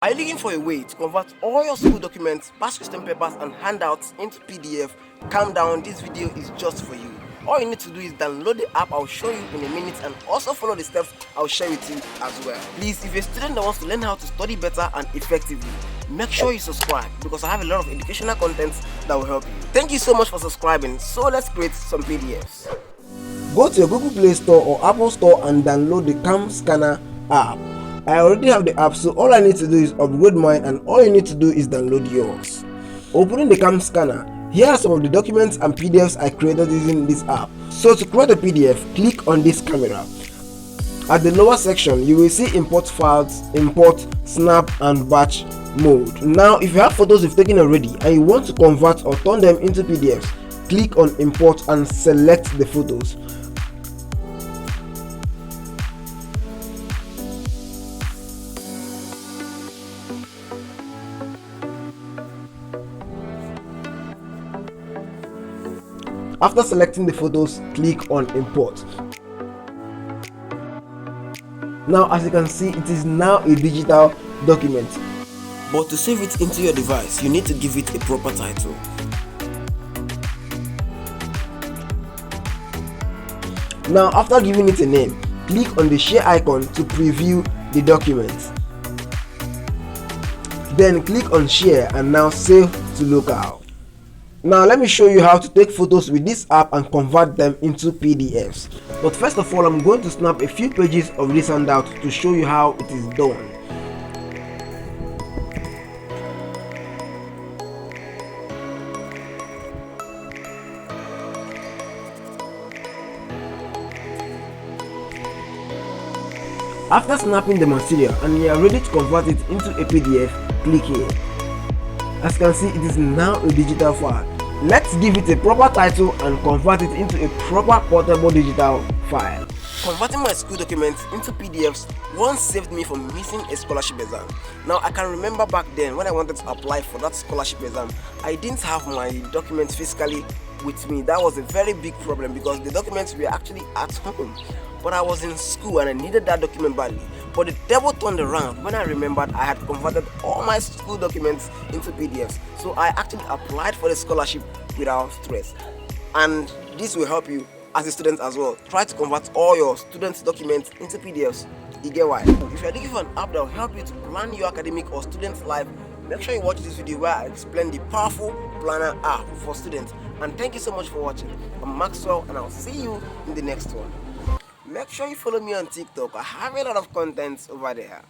Are you looking for a way to convert all your school documents, past question papers and handouts into PDF? Calm down, this video is just for you. All you need to do is download the app I'll show you in a minute and also follow the steps I'll share with you as well. Please, if you're a student that wants to learn how to study better and effectively, make sure you subscribe because I have a lot of educational content that will help you. Thank you so much for subscribing. So let's create some PDFs. Go to your Google Play Store or Apple Store and download the Cam Scanner app. I already have the app, so all I need to do is upgrade mine and all you need to do is download yours. Opening the Cam Scanner, here are some of the documents and PDFs I created using this app. So to create a PDF, click on this camera. At the lower section, you will see import files, import, snap and batch mode. Now if you have photos you've taken already and you want to convert or turn them into PDFs, click on import and select the photos. After selecting the photos, click on import. Now as you can see, it is now a digital document. But to save it into your device, you need to give it a proper title. Now after giving it a name, click on the share icon to preview the document. Then click on share and now save to local. Now let me show you how to take photos with this app and convert them into PDFs. But first of all, I'm going to snap a few pages of this handout to show you how it is done. After snapping the material and you are ready to convert it into a PDF, click here. As you can see, it is now a digital file. Let's give it a proper title and convert it into a proper portable digital file. Converting my school documents into PDFs once saved me from missing a scholarship exam. Now I can remember back then when I wanted to apply for that scholarship exam, I didn't have my documents physically with me. That was a very big problem because the documents were actually at home. But I was in school and I needed that document badly. But the devil turned around when I remembered I had converted all my school documents into PDFs. So I actually applied for the scholarship without stress. And this will help you as a student as well. Try to convert all your students' documents into PDFs. You get why? If you're looking for an app that will help you to plan your academic or students' life, make sure you watch this video where I explain the powerful planner app for students. And thank you so much for watching. I'm Maxwell and I'll see you in the next one. Make sure you follow me on TikTok. I have a lot of content over there.